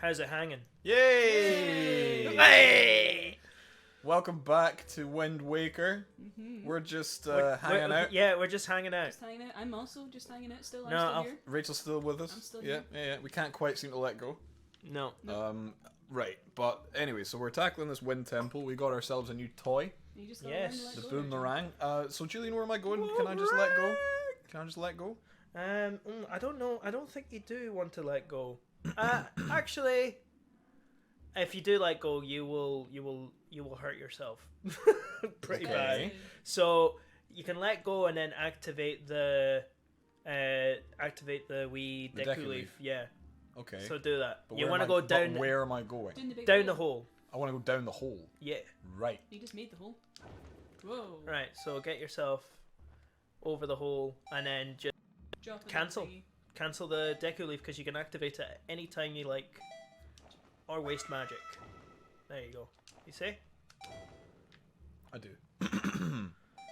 How's it hanging? Yay! Hey! Welcome back to Wind Waker. We're just hanging out. Yeah, we're just hanging out. Just hanging out. I'm also just hanging out still. I'm No, still here. Rachel's still with us. I'm still yeah, here. yeah. We can't quite seem to let go. No. Right. But anyway, so we're tackling this wind temple. We got ourselves a new toy, You just Yes. the boomerang. So Julian, where am I going? Can I just let go? Can I just let go? I don't know. I don't think you do want to let go. Actually, if you do let go, you will hurt yourself pretty Okay. bad. So you can let go and then activate the wee The deku deku leaf. leaf. Yeah. Okay. So do that. But You where want to am I- go down But where am I going? down the hole. I want to go down the hole. Yeah. Right. You just made the hole. Whoa. Right. So get yourself over the hole and then just Drop it Cancel. on the- cancel the deku leaf because you can activate it any time you like, or waste magic. There you go. You see? I do.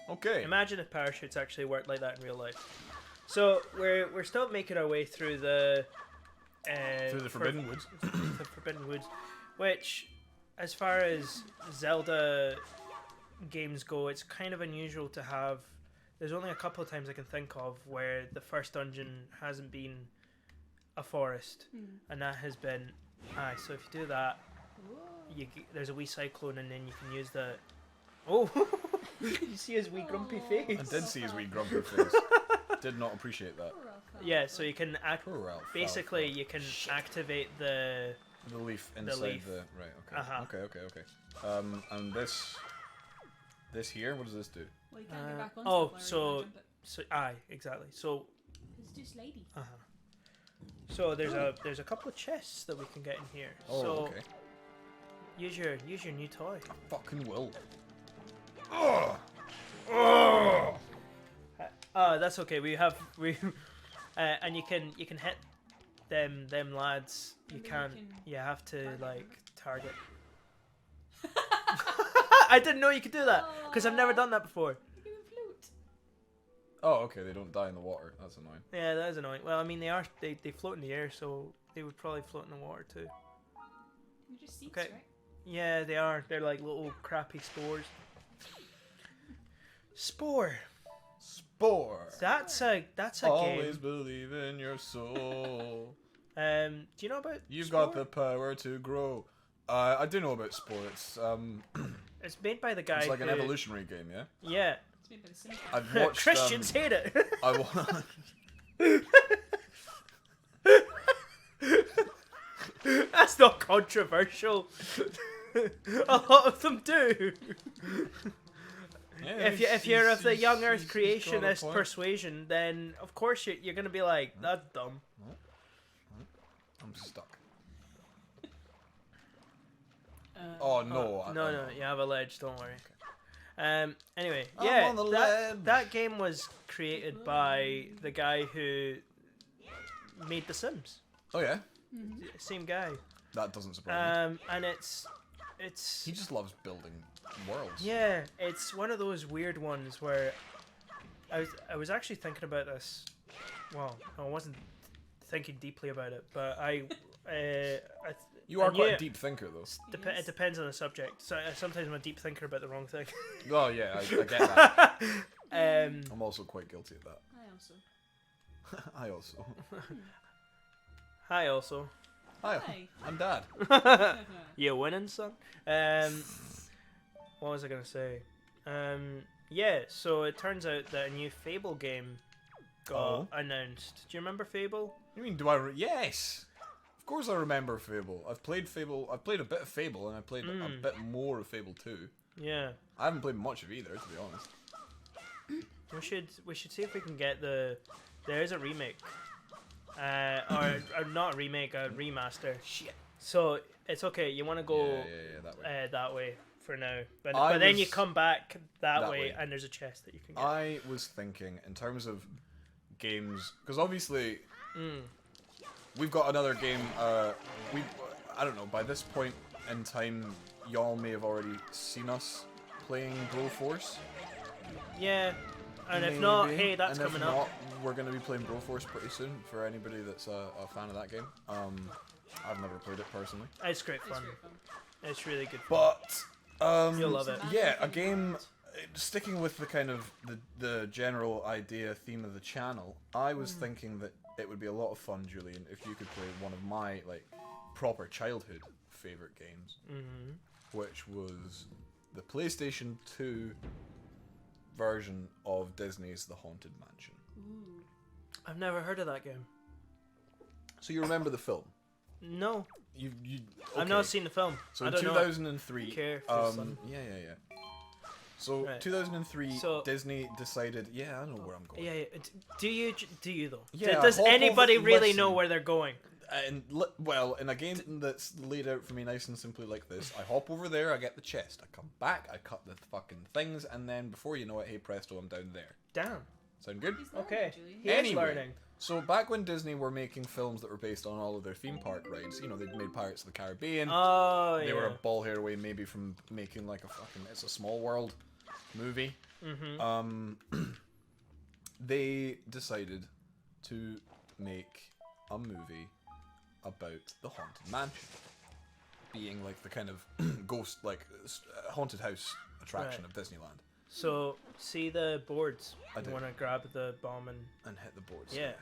Okay. Imagine if parachutes actually worked like that in real life. So we're still making our way through the Through the Forbidden Woods. the Forbidden Woods, which, as far as Zelda games go, it's kind of unusual to have. There's only a couple of times I can think of where the first dungeon hasn't been a forest, and that has been. So if you do that, Whoa. there's a wee cyclone, and then you can use the. Oh, you see his wee grumpy Oh. face. I did see his wee grumpy face. Did not appreciate that. Poor Alfalfa. Yeah, so you can Poor Alfalfa. basically you can activate the. The leaf inside leaf. the right. Okay. Uh-huh. Okay. And this here. What does this do? Well, you can't get back onto oh, the flower, so- you can't jump So exactly. So it. It's just lady. so there's a couple of chests that we can get in here. Oh, so okay. use your new toy. Fucking will. Oh. That's okay. We and you can hit them lads. You Maybe we can't. can You have to target like target. I didn't know you could do that because I've never done that before. You can float. Oh, okay. They don't die in the water. That's annoying. Yeah, that is annoying. Well, I mean they float in the air, so they would probably float in the water too. They're just seeds, Okay. right? Yeah, they are. They're like little crappy spores. Spore. Spore. That's a Always game. believe in your soul. Do you know about? You've Spore? got the power to grow. I do know about Spore. It's made by the guy. It's like an who- evolutionary game, yeah. Yeah. It's made by the same guy. I've watched. Christians hate it. I wa- That's not controversial. A lot of them do. Yeah, If you're of the he's- young Earth he's got a creationist point. persuasion, then of course you're gonna be like, that's dumb. I'm stuck. Oh, Oh no! No, you have a ledge. Don't worry. Anyway, I'm yeah, on the ledge. that game was created by the guy who made The Sims. Oh yeah, Same guy. that doesn't surprise me. And it's He just loves building worlds. yeah, it's one of those weird ones where I was actually thinking about this. Well, I wasn't thinking deeply about it, but You are I quite knew- a deep thinker, though. It depends on the subject. So sometimes I'm a deep thinker about the wrong thing. Oh yeah, I get that. I'm also quite guilty of that. I also. I also. Hi, also. Hi, Hi. I'm Dad. You winning, son? What was I gonna say? Yeah. So it turns out that a new Fable game got announced. Do you remember Fable? You mean do I? Yes. Of course I remember Fable. I've played Fable. I've played a bit of Fable, and I played a bit more of Fable 2. Yeah. I haven't played much of either, to be honest. We should see if we can get the. There is a remake, or not a remake, a remaster. Shit. So it's okay. You want to go Yeah, that way. that way for now, but I then you was- come back that that way, way. and there's a chest that you can get. I was thinking in terms of games, because obviously we've got another game. I don't know. By this point in time, y'all may have already seen us playing Broforce. Yeah. And if not, Maybe. hey, that's and coming if up. not, we're going to be playing Broforce pretty soon for anybody that's a fan of that game. I've never played it personally. It's great It's fun. great fun. It's really good fun. But You'll love it. yeah, a game sticking with the kind of the general idea theme of the channel. I was thinking that it would be a lot of fun, Julian, if you could play one of my like proper childhood favorite games, which was the PlayStation 2 version of Disney's The Haunted Mansion. Ooh. I've never heard of that game. So you remember the film? No, You I've okay. not seen the film. So I in don't know. 2003, Careful, son. yeah. So Right. 2003, So- Disney decided, yeah, I know where I'm going. Yeah, yeah. Do you though? Yeah, Does hop over- anybody really know listen. where they're going? And well, in a game that's laid out for me nice and simply like this, I hop over there, I get the chest, I come back, I cut the fucking things, and then before you know it, hey presto, I'm down there. Damn. Sound good? He's learning, Okay. Julian. He is Anyway. learning. So back when Disney were making films that were based on all of their theme park rides, you know, they'd made Pirates of the Caribbean. Oh, They yeah. were a ball hair away maybe from making like a fucking It's a Small World movie. They decided to make a movie about the Haunted Mansion, being like the kind of ghost, like haunted house attraction Right. of Disneyland, So, see the boards. I You do. want to grab the bomb and... and hit the boards. Yeah.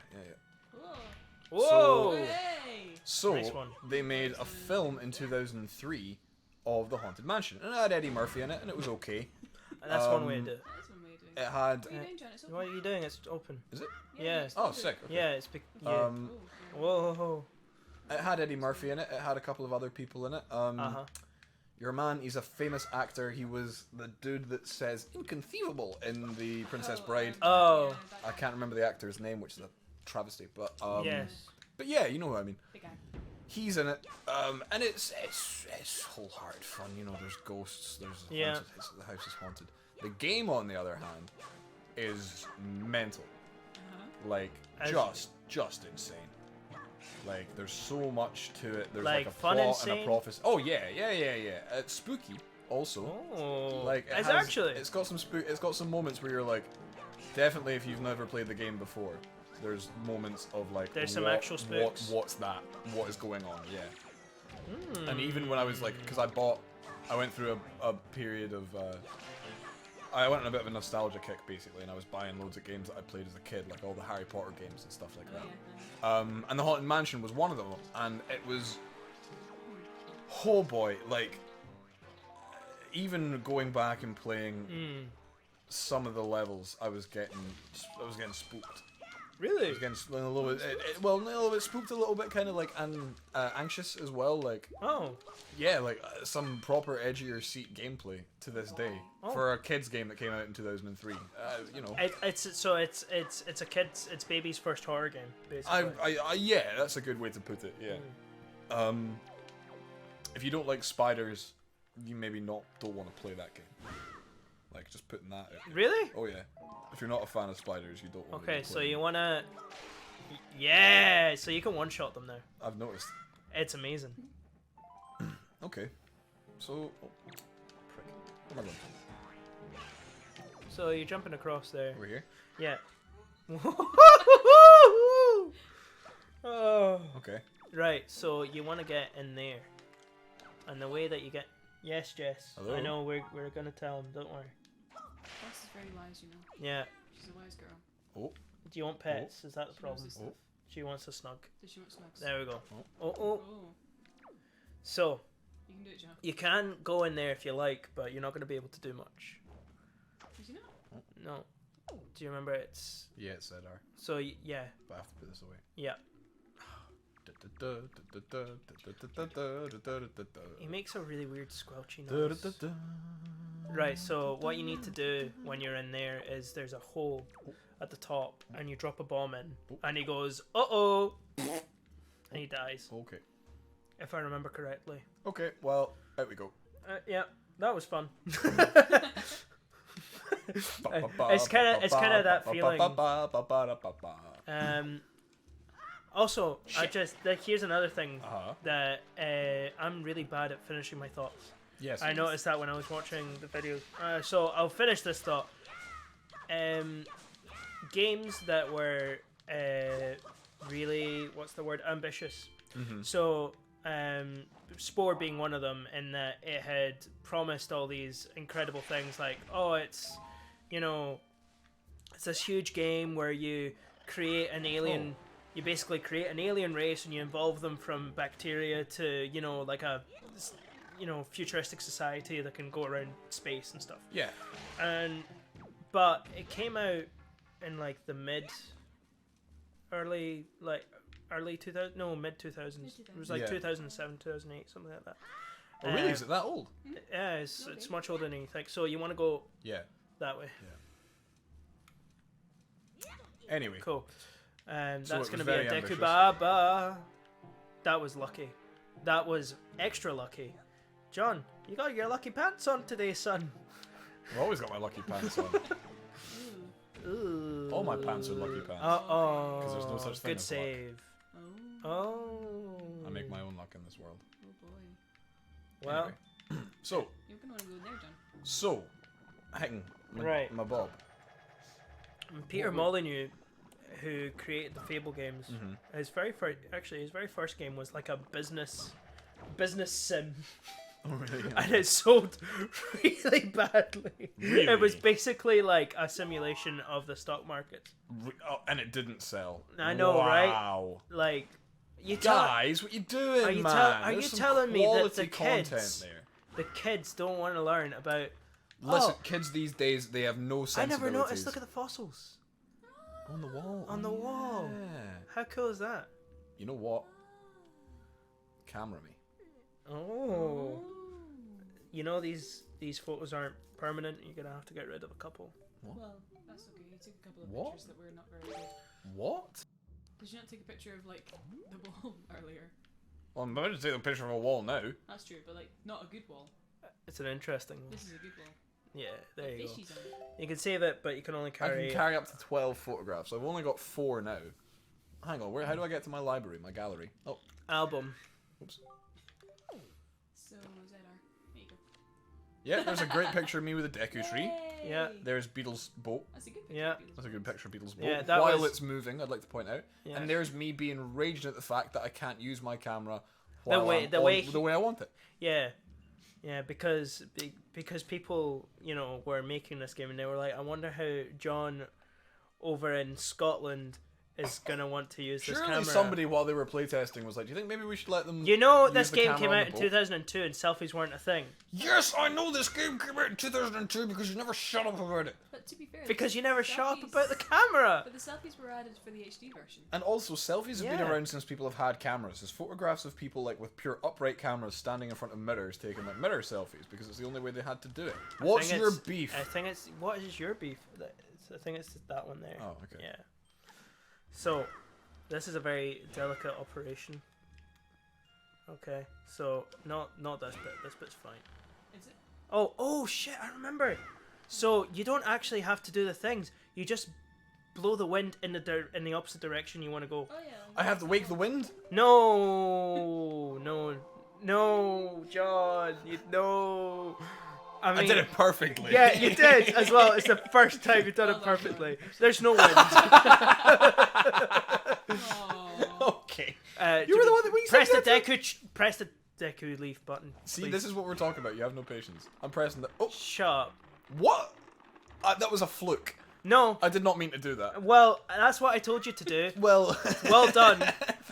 Cool. Whoa! Hey! So Nice one. they made a film in 2003 of the Haunted Mansion, and it had Eddie Murphy in it, and it was okay. That's one way to do it. That's one way of doing it. It had. What are you doing, John? It's open. What are you doing? It's open. Is it? Yeah. it's Oh, open. sick. Okay. Yeah, it's... Yeah. Um, Ooh. Whoa. it had Eddie Murphy in it. It had a couple of other people in it. Uh-huh. Your man, he's a famous actor. He was the dude that says "inconceivable" in The Princess Bride. Oh. I can't remember the actor's name, which is a travesty, but Yes. But yeah, you know what I mean. Big guy. He's in it, and it's wholehearted fun. You know, there's ghosts. There's Yeah. haunted, the house is haunted. The game, on the other hand, is mental. Like As- just insane. Like there's so much to it. There's like Like a fun plot and a insane? prophecy. Oh yeah. It's spooky also. Oh. Like It's actually... it's got some It's got some moments where you're like, definitely if you've never played the game before, there's moments of like, There's some actual spooks. What's that? What is going on? Yeah. Hmm. And even when I was like, because I went through a period of, I went on a bit of a nostalgia kick basically, and I was buying loads of games that I played as a kid, like all the Harry Potter games and stuff like Oh, that. yeah. And the Haunted Mansion was one of them, and it was, oh boy, like, even going back and playing some of the levels, I was getting spooked. Really? I was getting a little bit, a little bit spooked, a little bit kind of like anxious as well, like. Oh. Yeah, like some proper edgier seat gameplay to this day Oh. for a kids game that came out in 2003. You know, It's a kid's, it's baby's first horror game, basically. yeah, that's a good way to put it. Yeah. If you don't like spiders, you maybe don't want to play that game. Like just putting that out. Really? Oh yeah. If you're not a fan of spiders, you don't want to. Okay, so you wanna... Yeah, so you can one-shot them now. I've noticed. It's amazing. Okay. So. Oh, prick. Where am I going? So you're jumping across there. Over here. Yeah. Oh. Okay. Right, so you want to get in there. And the way that you get... Yes, Jess. Hello? I know, we're going to tell him, don't worry. Jess is very wise, you know. Yeah. She's a wise girl. Oh. Do you want pets? Is that the She problem? loves this stuff. She wants a snug. Does she want snugs? There we go. Oh. Oh, oh. Oh, So, you can do it, John. you can go in there if you like, but you're not going to be able to do much. Did you not? No. Do you remember it's... Yeah, it said R, So, yeah. but I have to put this away. Yeah. He makes a really weird squelchy noise. Right, so what you need to do when you're in there is there's a hole at the top and you drop a bomb in and he goes, uh-oh, and he dies, Okay. if I remember correctly. Okay, well, out we go. Yeah, that was fun. It's kind of that feeling. Also, I just, like, here's another thing that I'm really bad at finishing my thoughts. Yes. I noticed that when I was watching the videos. So I'll finish this thought. Games that were really, what's the word, ambitious. Mm-hmm. So Spore being one of them, in that it had promised all these incredible things like, oh, it's, you know, it's this huge game where you create an alien. Oh. You basically create an alien race and you evolve them from bacteria to, you know, like a, you know, futuristic society that can go around space and stuff. Yeah. But it came out in like the early 2000, no, mid 2000s. It was like Yeah. 2007, 2008, something like that. Oh, really? Is it that old? Yeah, it's much older than you think. So you want to go Yeah. that way. Anyway. Cool. So That's it was going to be very a Deku ambitious. Baba. That was lucky. That was extra lucky. John, you got your lucky pants on today, son. I've always got my lucky pants on. Ooh. All my pants are lucky pants. Uh-oh. 'Cause there's no such thing Good as luck. save. Oh. Oh. I make my own luck in this world. Oh boy. Well, Anyway. So, You're gonna want to go in there, John. hang, Right. my Bob. Peter Molyneux, who created the Fable games, Mm-hmm. his very first game was like a business sim, Oh, really? and it sold really badly. Really? It was basically like a simulation of the stock market. Oh, and it didn't sell. I know, right? Wow. Like, you tell Guys, what you doing, Are you man? tell- are There's you some telling me that quality the content kids- there. the kids don't want to learn about. Listen, Oh, kids these days, they have no I sensibilities. never noticed. Look at the fossils on the wall. on the wall. Yeah. How cool is that? You know what? Camera me. Oh. You know these photos aren't permanent. You're gonna have to get rid of a couple. Well, that's okay. You took a couple of What? pictures that were not very good. What? Did you not take a picture of like the wall earlier? Well, I'm about to take a picture of a wall now. That's true, but like not a good wall. It's an interesting one. This is a good wall. Yeah, there you go. Fishies on it. You can save it, but you can only I carry. can carry up to 12 photographs. I've only got 4 now. Hang on, how do I get to my library, my gallery? Oh, album. oops. So ZR. There you go. Yeah, there's a great picture of me with a Deku tree. Yay! Yeah. There's Beetle's boat. That's a good picture. Yeah. of Beetle's That's a good picture of Beetle's boat. Yeah, that while was- it's moving, I'd like to point out. Yeah. And there's me being raged at the fact that I can't use my camera while way- I'm the on- way the way I want it. Yeah, because people, you know, were making this game and they were like, I wonder how John over in Scotland is gonna want to use this Surely camera. somebody, while they were playtesting, was like, do you think maybe we should let them You know, use this the game camera came on out the in boat? 2002 and selfies weren't a thing. Yes, I know this game came out in 2002 because you never shut up about it. But to be fair, Because the you never shut up selfies- about the camera. But the selfies were added for the HD version. And also, selfies have been Yeah. around since people have had cameras. There's photographs of people like with pure upright cameras standing in front of mirrors taking like mirror selfies because it's the only way they had to do it. What's think your it's- beef? I think it's what is your beef? I think it's that one there. Oh, okay. Yeah. So, this is a very delicate operation. Okay, so not this bit. This bit's fine. Is it? Oh shit! I remember. So you don't actually have to do the things. You just blow the wind in the opposite direction you want to go. Oh yeah. I have to wake the wind? No, John. No. I mean, I did it perfectly. Yeah, you did as well. It's the first time you've done it Well done, perfectly. There's no wind. Oh. Okay. You were the one that- when you press said the that press the Deku leaf button. See, please. this is what we're talking about. You have no patience. I'm pressing the. Oh, Shut up. what? That was a fluke. No. I did not mean to do that. Well, that's what I told you to do. Well. Well done.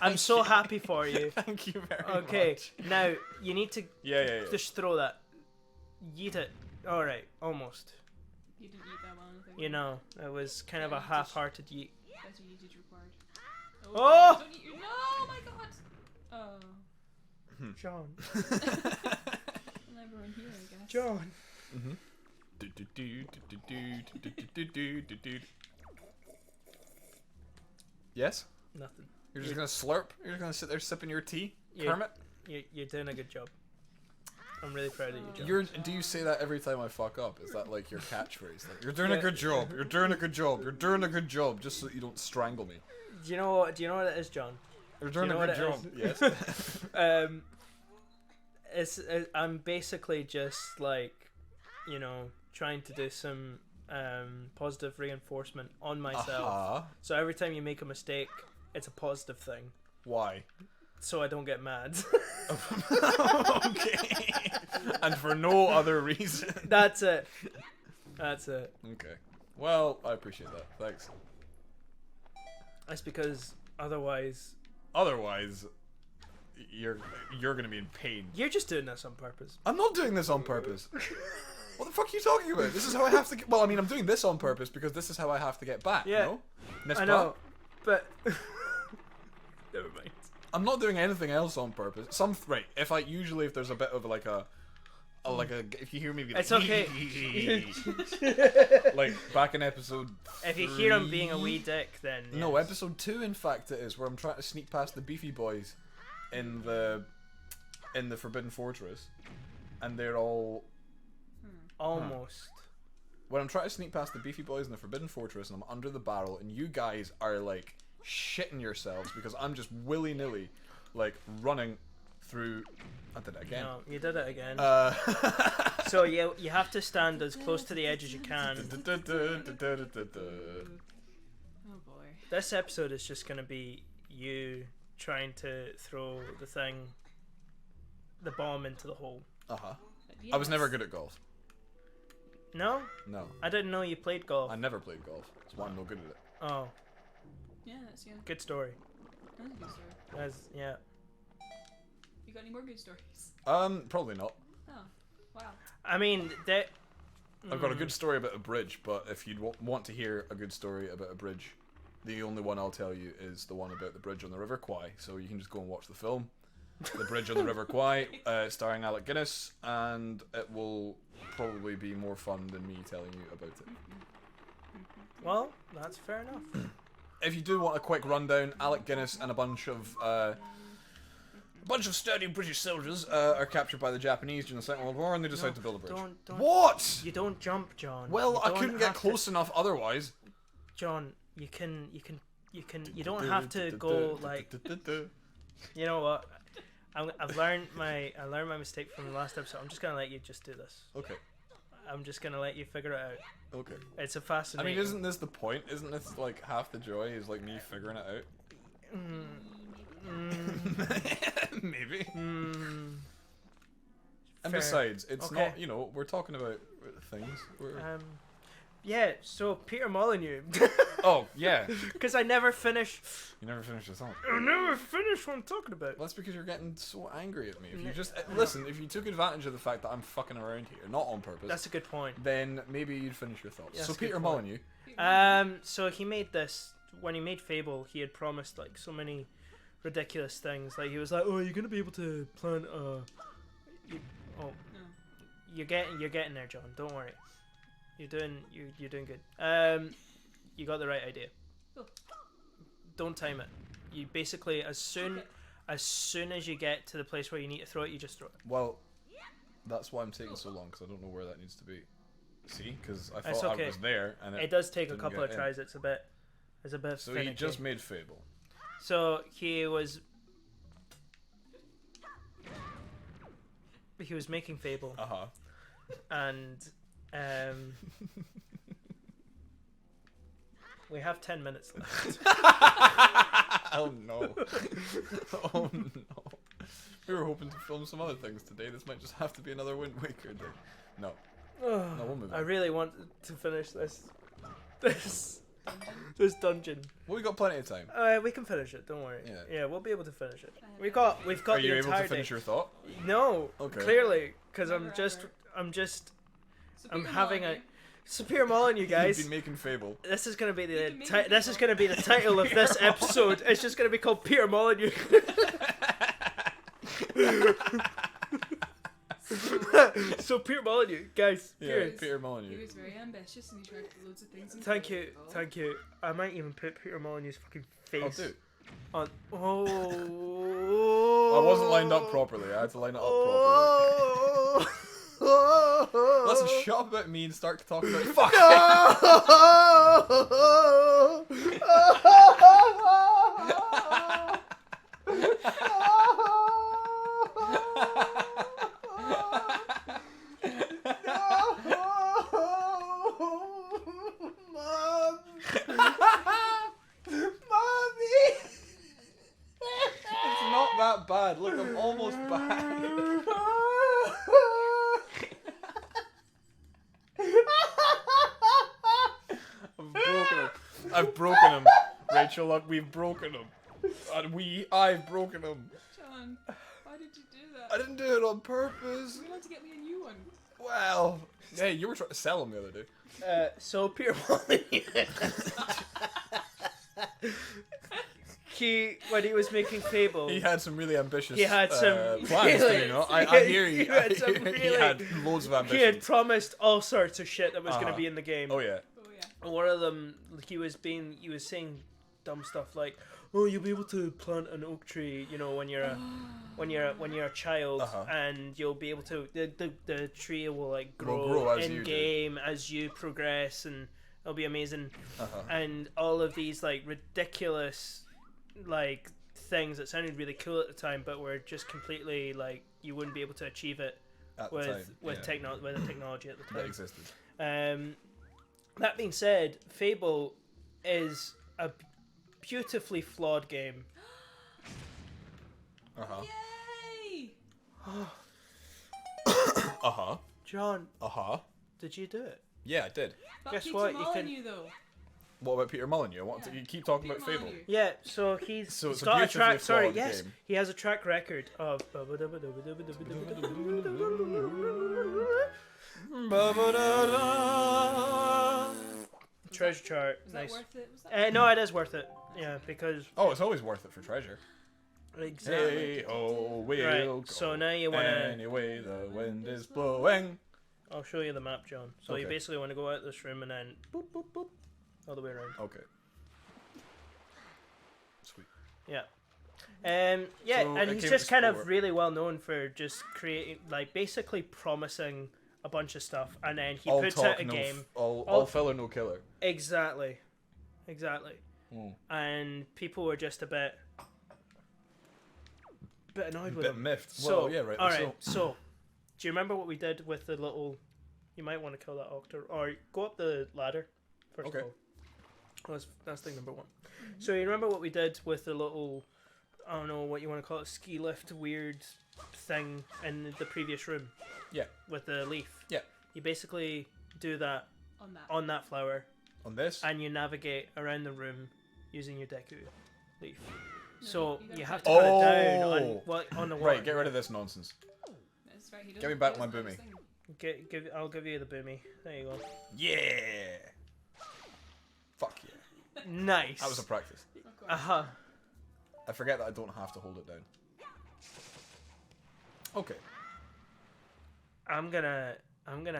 I'm so happy for you. Thank you very much. Okay, now you need to Yeah. just throw that. Yeet it. All right, almost. You didn't eat that one, I think. You know, it was kind of a half-hearted yeet. Better usage required. Oh! Don't eat your. No! Oh my god! Oh. John. Well, everyone here, I guess. John. Yes? Nothing. You're just gonna slurp? You're just gonna sit there sipping your tea? Yeah. Kermit? You're doing a good job. I'm really proud of you, John. Do you say that every time I fuck up? Is that like your catchphrase? Like, you're doing Yeah. a good job. You're doing a good job. You're doing a good job. Just so that you don't strangle me. Do you know what it is, John? You're doing you know a good what job. it Yes. I'm basically just like, you know, trying to do some positive reinforcement on myself. Uh-huh. So every time you make a mistake, it's a positive thing. Why? so I don't get mad. Okay. And for no other reason. That's it. That's it. Okay. Well, I appreciate that. Thanks. That's because otherwise Otherwise, you're gonna be in pain. you're just doing this on purpose. I'm not doing this on purpose. What the fuck are you talking about? This is how I have to get... Well, I mean, I'm doing this on purpose because this is how I have to get back, Yeah. you know? N'est-ce I pas? know, but never mind. I'm not doing anything else on purpose. Right, if there's a bit of like a if you hear me be like, It's okay. like back in episode If you hear him 3? being a wee dick, then No, yes. episode 2 in fact it is, where I'm trying to sneak past the beefy boys in the Forbidden Fortress, and they're all Almost. when I'm trying to sneak past the beefy boys in the Forbidden Fortress and I'm under the barrel and you guys are like shitting yourselves because I'm just willy-nilly like running through... I did it again. No, you did it again. So you have to stand as close to the edge as you can. Oh boy. This episode is just going to be you trying to throw the bomb into the hole. Uh-huh. I was never good at golf. No? No. I didn't know you played golf. I never played golf. That's why I'm no good at it. Oh, Yeah, that's good story. That's a good story. Yeah. You got any more good stories? Probably not. Oh, wow. I mean, that. I've got a good story about a bridge, but if you'd want to hear a good story about a bridge, the only one I'll tell you is the one about the bridge on the River Kwai. So you can just go and watch the film, The Bridge on the River Kwai, starring Alec Guinness, and it will probably be more fun than me telling you about it. Well, that's fair enough. If you do want a quick rundown, Alec Guinness and a bunch of sturdy British soldiers are captured by the Japanese during the Second World War, and they decide to build a bridge. Don't. What? You don't jump, John. Well, You I don't couldn't get have close enough otherwise. John, you don't have to go like. You know what? I've learned my mistake from the last episode. I'm just gonna let you just do this. Okay. I'm just gonna let you figure it out. Okay. It's a I fascinating. mean, isn't this the point? Isn't this like half the joy is like me figuring it out? Maybe. Mm, And fair. besides, it's Okay. not, we're talking about things. Yeah. So Peter Molyneux, Oh, yeah. because I never finish. You never finished the song. I never finish what I'm talking about. Well, that's because you're getting so angry at me. If you just listen, if you took advantage of the fact that I'm fucking around here, not on purpose, That's a good point. then maybe you'd finish your thoughts. That's So a good Peter point. Molyneux, So he made this when he made Fable. He had promised like so many ridiculous things. Like he was like, "Oh, you're gonna be able to plant No. you're getting there, John. Don't worry. You're doing good. You got the right idea. Cool. Don't time it. You basically as soon as you get to the place where you need to throw it, you just throw it. well, that's why I'm taking so long, because I don't know where that needs to be. See, because I It's thought okay. I was there, and It does take a didn't couple get of in. tries. It's a bit So finicky. he just made Fable. So he was making Fable, Uh-huh. and we have 10 minutes left. Oh no. Oh no. We were hoping to film some other things today. This might just have to be another Wind Waker day. No. No, we'll move I on. really want to finish this dungeon. Well, we got plenty of time. We can finish it. Don't worry. Yeah. Yeah, we'll be able to finish it. We've got Are the you able entire to finish day. your thought? No. Okay. Clearly, because Never I'm So Peter having Molyneux. Superior Molyneux, you guys. You've been making Fable. This is gonna be You can make this is gonna be the title of this episode. It's just gonna be called Peter Molyneux. So Peter Molyneux, guys. Yeah, Here. Peter He Molyneux. was very ambitious and he tried loads of things. Thank you, thank you. I might even put Peter Molyneux's fucking Oh, face dude. on. I wasn't lined up properly. I had to line it up properly. Oh. Listen, shut up about me and start to talk about fuck. Mom. Mommy. It's not that that bad. Look, I'm almost back. I've broken him. Rachel, look, we've broken him. And I've broken him. John, why did you do that? I didn't do it on purpose. You want to get me a new one? Well, hey, you were trying to sell him the other day. So Peter Molyneux, when he was making Fable, He had some really ambitious He had some plans, really- you know? I hear you. He had some He really- had loads of he ambition. had promised all sorts of shit that was going to Uh-huh. be in the game. Oh, yeah. Oh yeah. And one of them, he was saying dumb stuff like, "Oh, you'll be able to plant an oak tree, you know, when you're a child, Uh-huh. and you'll be able to the tree will like Will grow, grow as you in do. game as you progress, and it'll be amazing." Uh-huh. And all of these like ridiculous like things that sounded really cool at the time, but were just completely like you wouldn't be able to achieve it At the with time, with yeah, with the technology at the that time. existed. That being said, Fable is a beautifully flawed game. Uh-huh. Yay! Uh-huh. John, Uh-huh. did you do it? Yeah, I did. But Guess Peter what, you Molyneux, though. What about Peter Molyneux? I want Yeah. to you keep talking Peter about Fable. Molyneux. Yeah, so he's So he's it's a got a beautifully track. Sorry, flawed yes, game. he has a track record of. Treasure chart. Was Nice. that worth it? Was that No, it is worth it. Yeah, because Oh, it's always worth it for treasure. exactly. Hey, oh, we'll Right. go. So now you wanna. Anyway, the wind is blowing. I'll show you the map, John. So you Okay. basically want to go out this room and then boop boop boop all the way around. Okay. Sweet. Yeah. So and it he's came just to kind of sport. really well known for just creating, like, basically promising a bunch of stuff, and then he All puts talk, out a no game. all filler, no killer. Exactly. Mm. And people were just a bit annoyed with Bit him. miffed. So, Well, yeah, right. all right. So, do you remember what we did with the little? You might want to kill that octor, or go up the ladder first Okay. of all. That's thing number one. So you remember what we did with the little? I don't know what you want to call it, ski lift weird thing in the previous room. Yeah. With the leaf. Yeah. You basically do that on that? on that flower, On this? and you navigate around the room using your Deku leaf. No, So you gotta you have to put put it down Oh. on the water. Right, get rid of this nonsense. That's right, he Give me doesn't- back he my doesn't boomy. understand. I'll give you the boomy. There you go. Yeah. Fuck yeah. Nice. That was a practice. Of course. Uh-huh. I forget that I don't have to hold it down. Okay. I'm gonna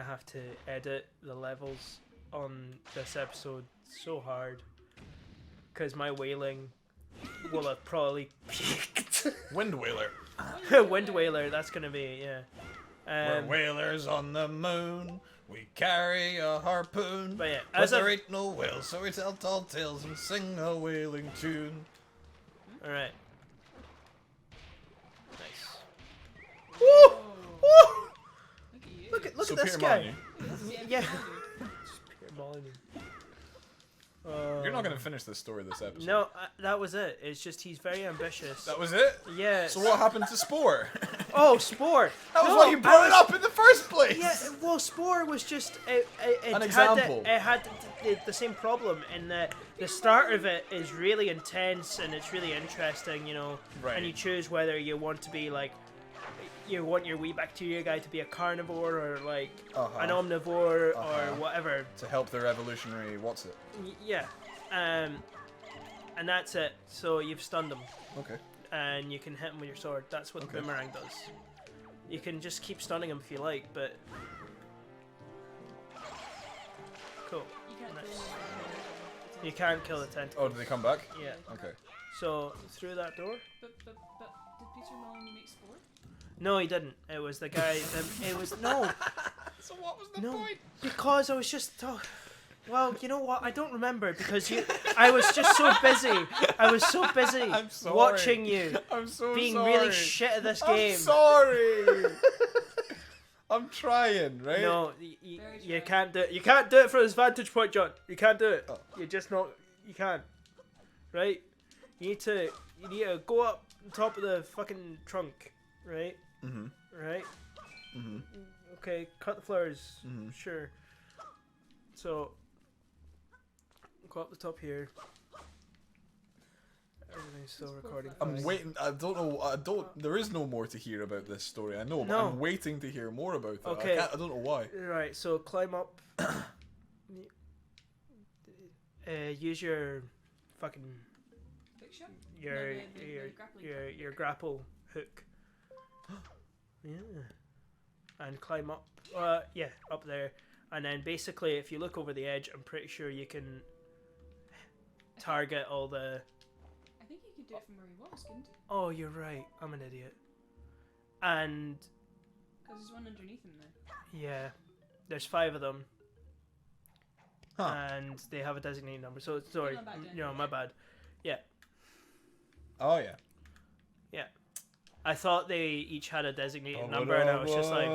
have to edit the levels on this episode so hard because my wailing will have probably peaked. Wind Whaler. Wind Wailer, that's gonna be, yeah. We're whalers on the moon. We carry a harpoon. But yeah, But as there of, ain't no whale, so we tell tall tales and sing a whaling tune. all right. Nice. Whoa. Woo! Look at you. Look So at this Peter guy. Molyneux, Yeah. Dude. Peter Molyneux. you're not gonna finish this story this episode. No, that was it. It's just he's very ambitious. That was it? Yeah. So what happened to Spore? Oh, Spore. That was No, why you I brought it was- up in the first place! Yeah, well, Spore was just it An had example. it had the same problem in that the start of it is really intense and it's really interesting, you know. Right. And you choose whether you want to be like, you want your wee bacteria guy to be a carnivore or like Uh-huh. an omnivore or Uh-huh. whatever. To help their evolutionary, what's it? Yeah, and that's it. So you've stunned him, Okay. and you can hit him with your sword. That's what the Okay. boomerang does. You can just keep stunning him if you like, but cool. You can't Nice. kill him. You can't kill the tentacle. Oh, did they come back? Yeah. Okay. So through that door? But did Peter Molyneux make sport? No, he didn't. It was the guy. It was no, So what was the no, point? because I was just. Well, you know what? I don't remember because I was just so busy. I was so busy I'm sorry. watching you I'm so being sorry. really shit at this I'm game. sorry. I'm trying, right? No, Very you true. can't do it. You can't do it from this vantage point, John. You can't do it. Oh. You're just not. You can't. Right? You need to go up top of the fucking trunk, right? Mm-hmm. Right? Mm-hmm. Okay, cut the flowers. Mhm. Sure. So, go up the top here. Everything's still recording. I'm fine. waiting. I don't know. There is no more to hear about this story. I know, but No. I'm waiting to hear more about it. Okay. I don't know why. Right, so climb up. Use your fucking Picture? your No, the grappling hook. your grapple hook. Yeah. And climb up. Yeah, up there. And then basically, if you look over the edge, I'm pretty sure you can target all the. I think you could do it from where he was, couldn't you? Oh, you're right. I'm an idiot. And Because there's one underneath him there. yeah, there's 5 of them, Huh. and they have a designated number. So sorry, Not bad, Dan. no, my bad. Oh yeah. I thought they each had a designated number, and I was just like,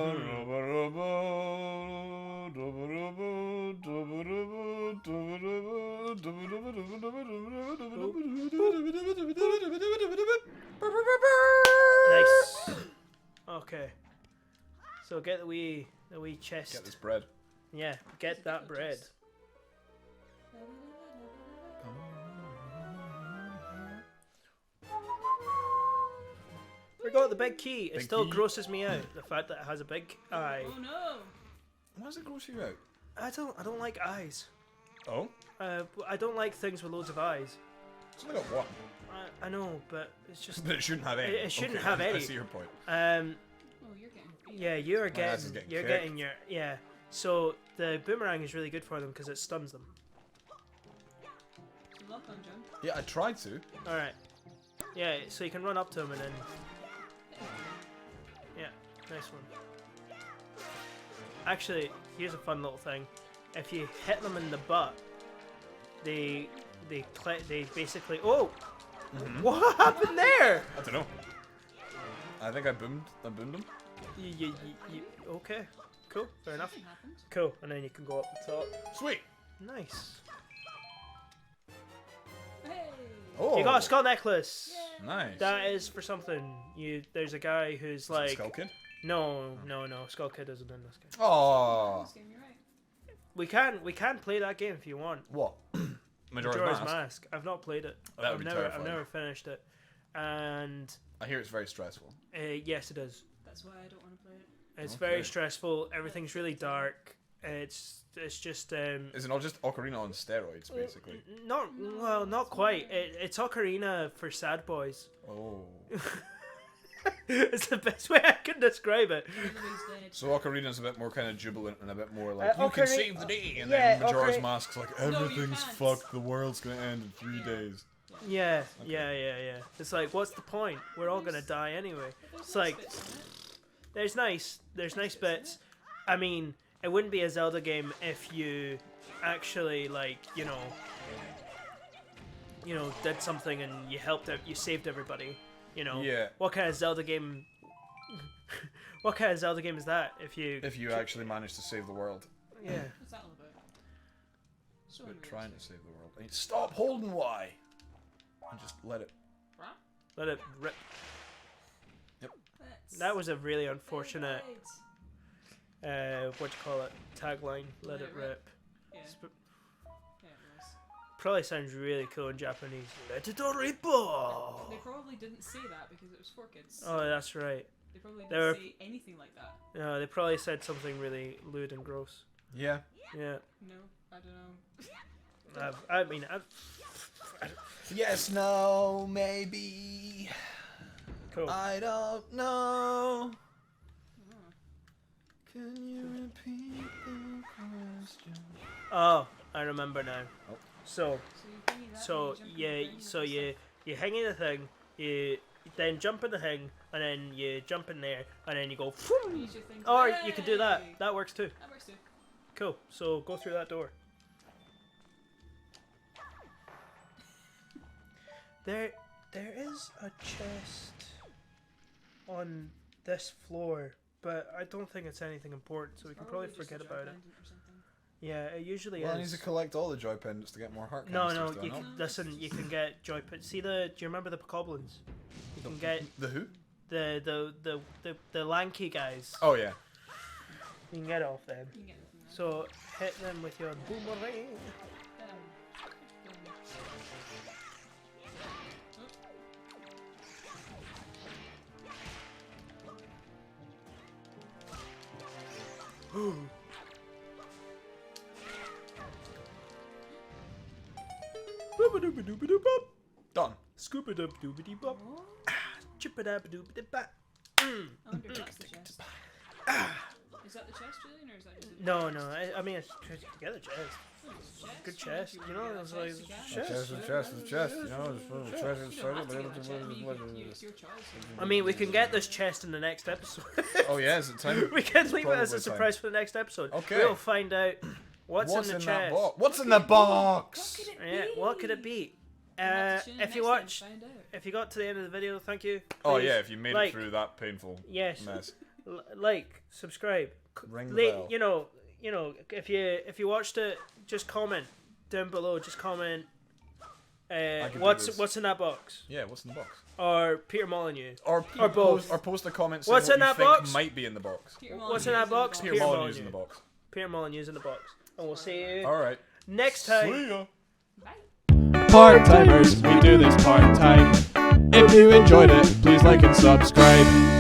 nice. Okay. So get the wee chest. Get this bread. Yeah, get that bread. Forgot the big key. It Big still key. grosses me out. The fact that it has a big eye. Oh no! Why does it gross you out? I don't like eyes. Oh, I don't like things with loads of eyes. it's only got one. I know, but it's just. But it shouldn't have any. It shouldn't Okay, have I any. see your point. Oh, you're getting beat. Yeah, you're My ass is getting. getting You're kicked. getting your. Yeah. So the boomerang is really good for them because it stuns them. So lock on, John. Yeah, I tried to. All right. Yeah, so you can run up to them and then. Yeah, nice one. Actually, here's a fun little thing. If you hit them in the butt, they basically. Oh, Mhm. what happened there? I don't know. I think I boomed them. Okay, cool, fair enough. Nothing happened. Cool, and then you can go up the top. Sweet. Nice. Hey! Oh, You got a skull necklace. Yay! nice. That is for something. There's a guy who's Is it like. Skull Kid? No, Skull Kid isn't in this game. Oh, This game, you're right. We can play that game if you want. what? Majora's Majora's Mask. Mask. I've not played it. That would be I've terrifying. never finished it. And I hear it's very stressful. yes, it is. That's why I don't want to play it. It's Okay. very stressful. Everything's really dark. It's just Is it not just Ocarina on steroids, basically? not quite. It's Ocarina for sad boys. Oh. It's the best way I can describe it. Everybody's dead. So Ocarina's a bit more kind of jubilant and a bit more like, you can Ocarina- save the day, and yeah, then Majora's Ocarina- Mask's like, No, you everything's can't. fucked, the world's gonna end in 3 Yeah. days. Yeah, Okay. yeah. It's like, what's the point? We're all gonna die anyway. But It's there's like- nice bits in it. There's nice bits. I mean, it wouldn't be a Zelda game if you actually like, did something and you helped out, you saved everybody. Yeah. What kind of Zelda game? What kind of Zelda game is that? If you Actually manage to save the world. yeah. What's that all about? So But unreal. trying to save the world. I mean, stop holding Y! And just let it. Right? Let it rip. Let's That was a really unfortunate fight. what do you call it? Tagline. Let it rip. Yeah. Sp- Yeah, it was. Probably sounds really cool in Japanese. Let it rip. They probably didn't say that because it was for kids. Oh, that's right. They probably They didn't were- say anything like that. No, they probably said something really lewd and gross. Yeah. Yeah. No, I don't know. I've Yes, no, maybe. cool. I don't know. Oh. Can you repeat the question? Oh, I remember now. Oh. So, So you thingy that so and you jump in yeah, the thing and so it's you like- you hang in the thing, you then jump in the thing, and then you jump in there, and then you go. use your thing to- Or you can do that. Hey! That works too. That works too. Cool. So go through that door. There is a chest on this floor, but I don't think it's anything important, so we can probably just a forget drop about it. pendant or something. Yeah, it usually Well, I need is. to collect all the joy pendants to get more heart No, canisters, do I you not? can, listen. You can get joy pin. See the? Do you remember the Bokoblins? You can get The who? the lanky guys. Oh, yeah. You can get off them. You can get it from there. So hit them with your boomerang. Boop-a-doop-a-doop-a-doop-bop. Done. Scoop-a-doop-doop-a-dee-bop. Chip-a-dap-a-doop-a-dip-bap. I wonder if that's the chest. Is that the chest, Julian, or is that just the No, I mean, it's together chest. Oh, it's chest? Good Oh, chest, if you know, really it's got a like chest, you can. chest. It's chest, you know, it's full of treasure, You don't have to get a chest. I mean, it's your choice. I mean, we can get this chest in the next episode. Oh, yeah, is it time? We can leave it as a Probably surprise for the next episode. Okay. We'll find out what's in the that chest. box? What's in the box? What could it Yeah, be? what could it be? We'll have to tune in If you next time to watch, find out. if you got to the end of the video, thank you. Oh, Please yeah, if you made like, it through that painful yes, mess. like, subscribe, Ring the bell. You know, if you watched it, just comment down below. Just comment. can do What's this. in that box? Yeah, what's in the box? Or Peter Molyneux. Or both. post a comment saying What's what in you that think box? might be in the box. Peter What's in Molyneux that is box? Peter Peter Molyneux Molyneux. in the box. Peter Molyneux in the box, and we'll see you Alright. next time. See ya. Bye. Part-timers, we do this part-time. If you enjoyed it, please like and subscribe.